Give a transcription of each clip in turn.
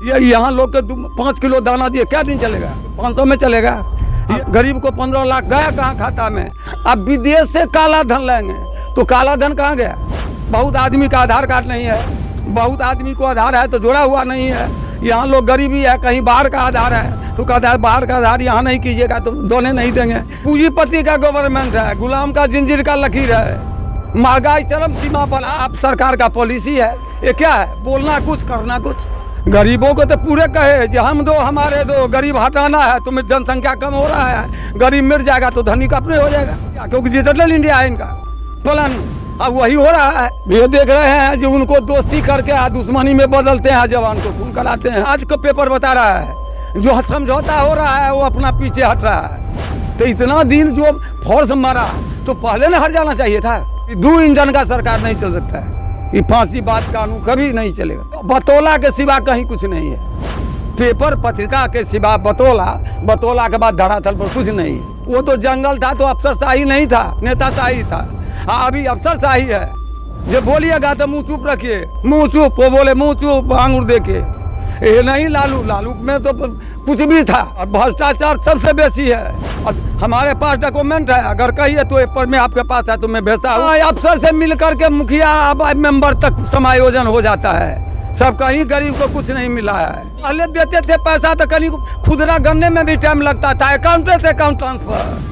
ये यहाँ लोग के 5 किलो दाना दिए क्या दिन चलेगा? 500 में चलेगा? गरीब को 15 लाख गया कहाँ खाता में? अब विदेश से काला धन लेंगे तो काला धन कहाँ गया? बहुत आदमी का आधार कार्ड नहीं है, बहुत आदमी को आधार है तो जोड़ा हुआ नहीं है। यहाँ लोग गरीबी है, कहीं बाहर का आधार है तो कहता है बाहर का आधार यहाँ नहीं कीजिएगा तो दोने नहीं देंगे। पूंजीपति का गवर्नमेंट है, गुलाम का जंजीर का लकीर है, महंगाई चरम सीमा पर। आप सरकार का पॉलिसी है, ये क्या है? बोलना कुछ करना कुछ। गरीबों को तो पूरे कहे जो हम दो हमारे दो, गरीब हटाना है तो जनसंख्या कम हो रहा है, गरीब मिट जाएगा तो धनी अपने हो जाएगा, क्योंकि डिजिटल इंडिया है इनका प्लान। अब वही हो रहा है। ये देख रहे हैं जो उनको दोस्ती करके दुश्मनी में बदलते हैं, जवान को खून कराते हैं। आज का पेपर बता रहा है जो समझौता हो रहा है वो अपना पीछे हट रहा है। तो इतना दिन जो फोर्स मारा तो पहले न हट जाना चाहिए था। 2 इंजन का सरकार नहीं चल सकता है, ये फांसी बात कानून कभी नहीं चलेगा। बतौला के सिवा कहीं कुछ नहीं है, पेपर पत्रिका के सिवा बतौला के बाद धरातल पर कुछ नहीं। वो तो जंगल था तो अफसरशाही नहीं था, नेताशाही था। हाँ अभी अफसरशाही है। जो बोलिएगा तो मुँह चुप रखिए, मुँह चुप, वो बोले मुँह चुप आंगूर देके। ये नहीं लालू में तो कुछ भी था। भ्रष्टाचार सबसे बेसी है। और हमारे पास डॉक्यूमेंट है, अगर कहिए तो पेपर में आपके पास है तो मैं भेजता हूँ। अफसर से मिल करके मुखिया मेंबर तक समायोजन हो जाता है। सब कहीं गरीब को कुछ नहीं मिला है। पहले देते थे पैसा तो कहीं खुदरा गन्ने में भी टाइम लगता था, अकाउंट से अकाउंट ट्रांसफर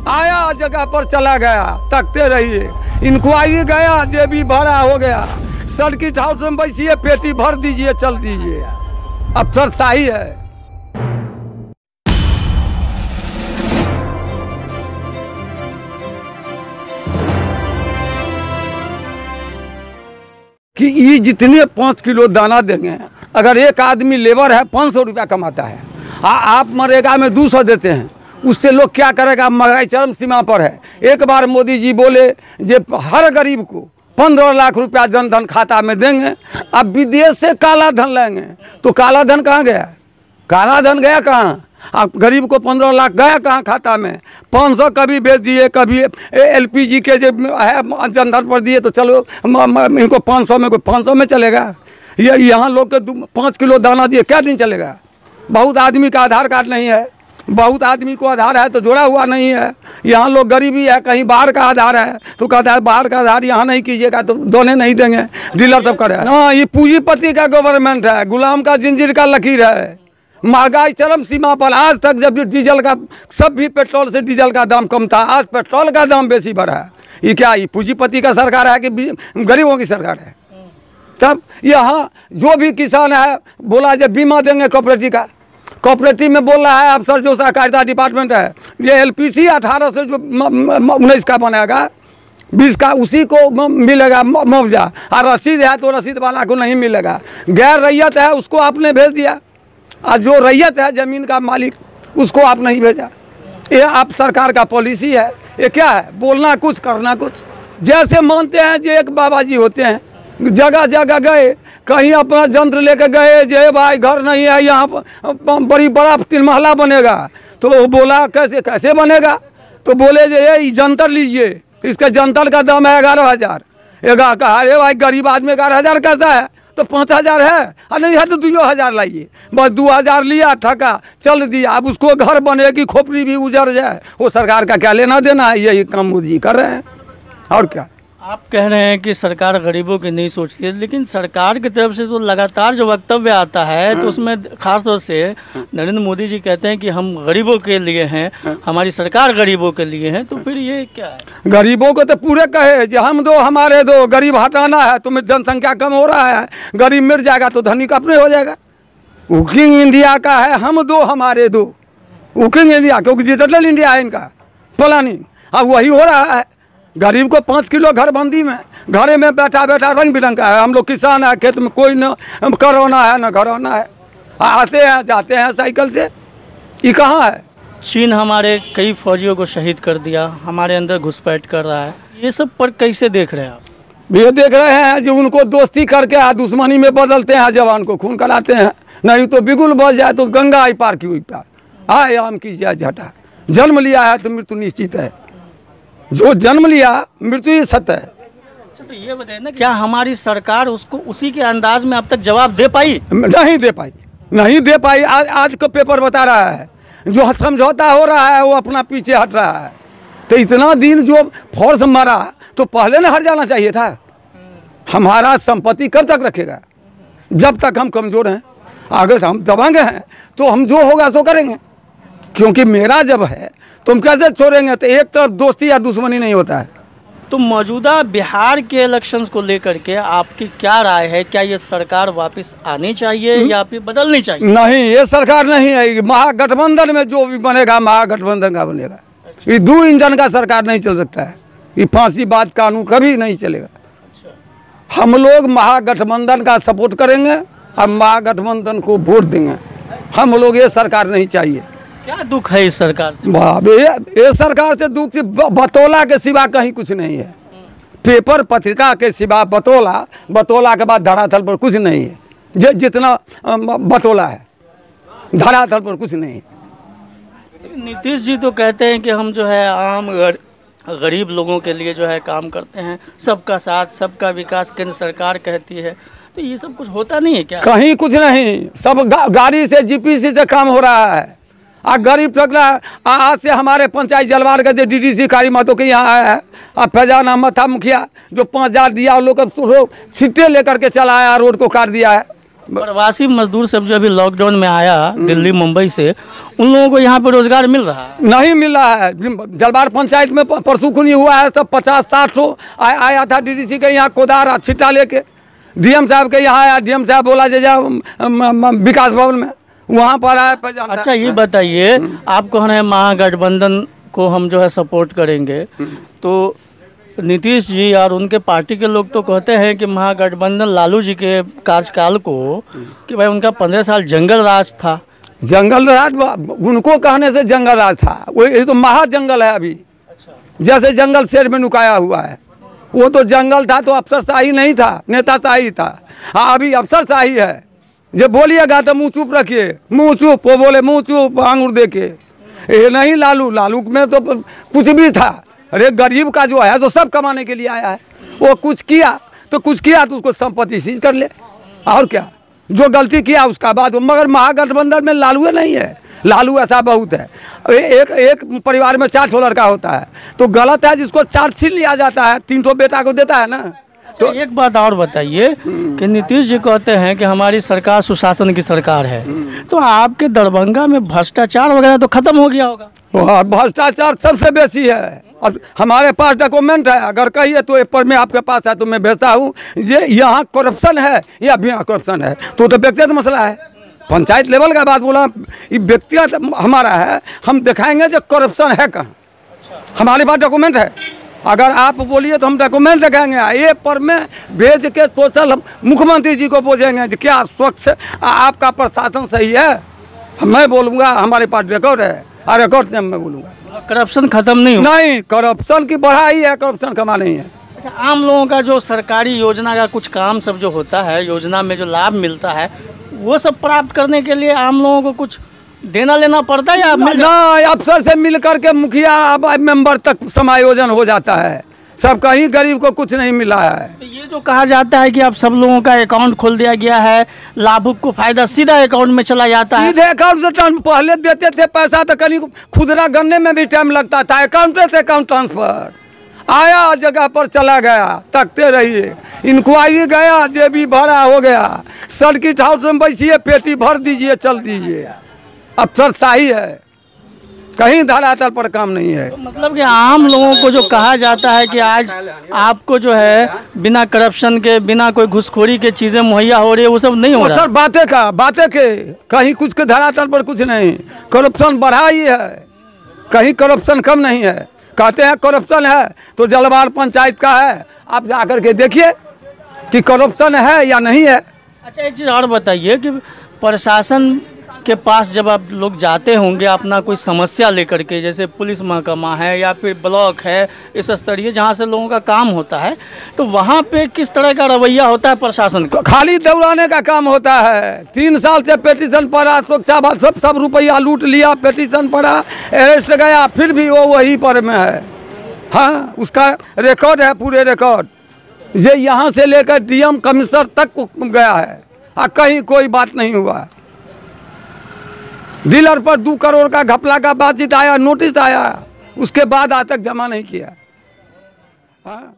आया जगह पर चला गया, तकते रहिए। इंक्वायरी गया, जेबी भरा हो गया, सर्किट हाउस में बैठिए, पेटी भर दीजिए, चल दीजिए। अफसरशाही है। कि ये जितने 5 किलो दाना देंगे, अगर एक आदमी लेबर है 500 रुपया कमाता है, आप मनरेगा में 200 देते हैं, उससे लोग क्या करेगा? महंगाई चरम सीमा पर है। एक बार मोदी जी बोले जे हर गरीब को 15 लाख रुपया जनधन खाता में देंगे। अब विदेश से काला धन लेंगे तो काला धन कहाँ गया? काला धन गया कहाँ? अब गरीब को 15 लाख गया कहाँ खाता में? 500 कभी भेज दिए, कभी LPG के जो है जनधन पर दिए तो चलो इनको 500 में, कोई 500 में चलेगा? ये यहाँ लोग के 5 किलो दाना दिए क्या दिन चलेगा? बहुत आदमी का आधार कार्ड नहीं है, बहुत आदमी को आधार है तो जोड़ा हुआ नहीं है। यहाँ लोग गरीबी है, कहीं बाहर का आधार है तो कहता है बाहर का आधार यहाँ नहीं कीजिएगा तो दोने नहीं देंगे, डीलर तब करे। हाँ ये पूंजीपति का गवर्नमेंट है, गुलाम का जंजीर का लकीर है, महंगाई चरम सीमा पर। आज तक जब डीजल का सब भी पेट्रोल से डीजल का दाम कम था, आज पेट्रोल का दाम बेसी बढ़ा है। ये क्या ये पूंजीपति का सरकार है कि गरीबों की सरकार है? तब यहाँ जो भी किसान है बोला जब बीमा देंगे कोऑपरेटिव में बोल रहा है अफसर जो सहकारिता डिपार्टमेंट है, ये LPC 18 से जो 19 का बनेगा 20 का उसी को मिलेगा मुआवजा, और रसीद है तो रसीद वाला को नहीं मिलेगा। गैर रैयत है उसको आपने भेज दिया, और जो रैयत है ज़मीन का मालिक उसको आप नहीं भेजा। ये आप सरकार का पॉलिसी है। ये क्या है? बोलना कुछ करना कुछ। जैसे मानते हैं जो एक बाबा जी होते हैं, जगह जगह गए, कहीं अपना यंत्र लेकर गए, जे भाई घर नहीं है यहाँ बड़ी बड़ा 3 महला बनेगा, तो वो बोला कैसे कैसे बनेगा? तो बोले जे ये जंतर लीजिए, इसके जंतर का दाम है 11,000। कहा अरे भाई गरीब आदमी 11,000 कैसा है? तो 5,000 है, और नहीं है तो 2,000 लाइए। बस 2,000 लिया, ठका चल दिया। अब उसको घर बनेगी, खोपड़ी भी उजड़ जाए, वो सरकार का क्या लेना देना है? यही काम मोदी जी कर रहे हैं और क्या। आप कह रहे हैं कि सरकार गरीबों की नहीं सोचती है, लेकिन सरकार की तरफ से तो लगातार जो वक्तव्य आता है तो उसमें खास तौर से नरेंद्र मोदी जी कहते हैं कि हम गरीबों के लिए हैं, हमारी सरकार गरीबों के लिए है। तो फिर ये क्या है? गरीबों को तो पूरे कहे जो हम दो हमारे दो, गरीब हटाना है तो जनसंख्या कम हो रहा है, गरीब मिट जाएगा तो धनी अपने हो जाएगा। कुकिंग इंडिया का है हम दो हमारे दो, कुकिंग इंडिया, क्योंकि डिजिटल इंडिया है इनका प्लानिंग। अब वही हो रहा है। गरीब को 5 किलो घरबंदी में, घरे में बैठा बैठा रंग बिरंग का है। हम लोग किसान है, खेत में कोई न कोरोना है न घरोना है, आते हैं जाते हैं साइकिल से। ये कहाँ है? चीन हमारे कई फौजियों को शहीद कर दिया, हमारे अंदर घुसपैठ कर रहा है, ये सब पर कैसे देख रहे हैं आप? ये देख रहे हैं जो उनको दोस्ती करके दुश्मनी में बदलते हैं, जवान को खून कराते हैं। नहीं तो बिगुल बच जाए तो गंगा आई पार की हुई पार। आए आम की जाए झटा, जन्म लिया है तो मृत्यु निश्चित है। जो जन्म लिया मृत्यु ही सत्य है। तो ये बताइए ना, क्या हमारी सरकार उसको उसी के अंदाज में अब तक जवाब दे पाई? नहीं दे पाई। नहीं दे पाई। आज का पेपर बता रहा है जो समझौता हो रहा है वो अपना पीछे हट रहा है। तो इतना दिन जो फोर्स मारा तो पहले ना हट जाना चाहिए था। हमारा संपत्ति कब तक रखेगा? जब तक हम कमज़ोर हैं। अगर हम दबंग हैं तो हम जो होगा सो करेंगे, क्योंकि मेरा जब है तो हम कैसे छोड़ेंगे? तो एक तरफ दोस्ती या दुश्मनी नहीं होता है। तो मौजूदा बिहार के इलेक्शंस को लेकर के आपकी क्या राय है? क्या ये सरकार वापस आनी चाहिए या फिर बदलनी चाहिए? नहीं, ये सरकार नहीं आएगी। महागठबंधन में जो भी बनेगा महागठबंधन का बनेगा। ये 2 इंजन का सरकार नहीं चल सकता है। ये फांसीवाद कानून कभी नहीं चलेगा। हम लोग महागठबंधन का सपोर्ट करेंगे और महागठबंधन को वोट देंगे। हम लोग ये सरकार नहीं चाहिए। क्या दुख है इस सरकार से? ये सरकार से दुख से बतौला के सिवा कहीं कुछ नहीं है। पेपर पत्रिका के सिवा बतौला के बाद धरातल पर कुछ नहीं है। जितना बतौला है धरातल पर कुछ नहीं है। नीतीश जी तो कहते हैं कि हम जो है आम गरीब लोगों के लिए जो है काम करते हैं, सबका साथ सबका विकास केंद्र सरकार कहती है। तो ये सब कुछ होता नहीं है क्या? कहीं कुछ नहीं। सब गाड़ी से जीपीसी से काम हो रहा है। गरीब तक आज से हमारे पंचायत जलवार का जो डीडीसी कारी महतो के यहाँ आया है, फैजान अहमद था मुखिया, जो 5000 दिया, लोग सीटें लेकर के चला आया, रोड को काट दिया है। प्रवासी मजदूर सब जो अभी लॉकडाउन में आया दिल्ली मुंबई से, उन लोगों को यहाँ पर रोजगार मिल रहा है? नहीं मिल रहा है। जलवार पंचायत में परसों खुनी हुआ है, सब 50-60 आया था डीडीसी के यहाँ कोदार छिट्टा लेके। डीएम साहब के यहाँ आया, डीएम साहब बोला जा विकास भवन में, वहाँ पर आया। अच्छा ये बताइए, आप कह रहे हैं महागठबंधन को हम जो है सपोर्ट करेंगे, तो नीतीश जी और उनके पार्टी के लोग तो कहते हैं कि महागठबंधन लालू जी के कार्यकाल को कि भाई उनका 15 साल जंगल राज था। जंगल राज उनको कहने से जंगल राज था, वो ये तो महाजंगल है अभी। जैसे जंगल शेर में नुकाया हुआ है, वो तो जंगल था तो अफसरशाही नहीं था, नेताशाही था। हाँ, अभी अफसरशाही है। जब बोलिएगा तो मुँह चुप रखिए, मुँह चुप, वो बोले मुँह चुप, आंगूर देके। ये नहीं लालू में तो कुछ भी था। अरे गरीब का जो है तो सब कमाने के लिए आया है। वो कुछ किया तो उसको संपत्ति सीज कर ले, और क्या? जो गलती किया उसका बाद। मगर महागठबंधन में लालू नहीं है। लालू ऐसा बहुत है। एक परिवार में 4 लड़का होता है तो गलत है जिसको 4 छीन लिया जाता है, 3 बेटा को देता है ना। तो एक बात और बताइए कि नीतीश जी कहते हैं कि हमारी सरकार सुशासन की सरकार है, तो आपके दरभंगा में भ्रष्टाचार वगैरह तो खत्म हो गया होगा? भ्रष्टाचार सबसे बेसी है। और हमारे पास डॉक्यूमेंट है, अगर कहिए तो पेपर में आपके पास है तो मैं भेजता हूँ। ये यहाँ करप्शन है या बिना करप्शन है तो व्यक्तिगत मसला है। पंचायत लेवल का बात बोला, ये व्यक्तिगत हमारा है। हम दिखाएंगे जो करप्शन है कहाँ। हमारे पास डॉक्यूमेंट है, अगर आप बोलिए तो हम डॉक्यूमेंट दिखाएंगे। ये पर में भेज के टोटल मुख्यमंत्री जी को पूछेंगे कि क्या स्वच्छ आपका प्रशासन सही है। मैं बोलूँगा हमारे पास रिकॉर्ड है, और रिकॉर्ड से मैं बोलूँगा। करप्शन खत्म नहीं हुआ? नहीं, करप्शन की बढ़ाई है, करप्शन कमा नहीं है। अच्छा, आम लोगों का जो सरकारी योजना का कुछ काम सब जो होता है, योजना में जो लाभ मिलता है, वो सब प्राप्त करने के लिए आम लोगों को कुछ देना लेना पड़ता है या ना? अफसर से मिल करके मुखिया मेंबर तक समायोजन हो जाता है। सब कहीं गरीब को कुछ नहीं मिला है। तो ये जो कहा जाता है कि अब सब लोगों का अकाउंट खोल दिया गया है, लाभुक को फायदा सीधा अकाउंट में चला जाता है। सीधे अकाउंट से पहले देते थे पैसा तो कहीं खुदरा गन्ने में भी टाइम लगता था। अकाउंट से अकाउंट ट्रांसफर आया, जगह पर चला गया, तकते रहिए। इंक्वायरी गया, जेबी भरा हो गया। सर्किट हाउस में बैठिए, पेटी भर दीजिए, चल दीजिए। अफसरशाही है, कहीं धरातल पर काम नहीं है। तो मतलब कि आम लोगों को जो कहा जाता है कि आज आपको जो है बिना करप्शन के, बिना कोई घुसखोरी के चीज़ें मुहैया हो रही है, वो सब नहीं हो रहा। सर बातें के कहीं कुछ के धरातल पर कुछ नहीं। करप्शन बढ़ा ही है, कहीं करप्शन कम नहीं है। कहते हैं करप्शन है तो जलवार पंचायत का है, आप जाकर के देखिए कि करप्शन है या नहीं है। अच्छा, एक चीज़ और बताइए कि प्रशासन के पास जब आप लोग जाते होंगे अपना कोई समस्या लेकर के, जैसे पुलिस महकमा है या फिर ब्लॉक है, इस स्तरीय जहाँ से लोगों का काम होता है, तो वहाँ पे किस तरह का रवैया होता है प्रशासन का? खाली दौड़ाने का काम होता है। 3 साल से पिटीशन पड़ा, सब रुपया लूट लिया, पिटीशन पड़ा, अरेस्ट गया, फिर भी वो वही पर में है। हाँ, उसका रिकॉर्ड है, पूरे रिकॉर्ड। ये यहाँ से लेकर डीएम कमिश्नर तक गया है और कहीं कोई बात नहीं हुआ। डीलर पर 2 करोड़ का घपला का बातचीत आया, नोटिस आया, उसके बाद आज तक जमा नहीं किया। हाँ।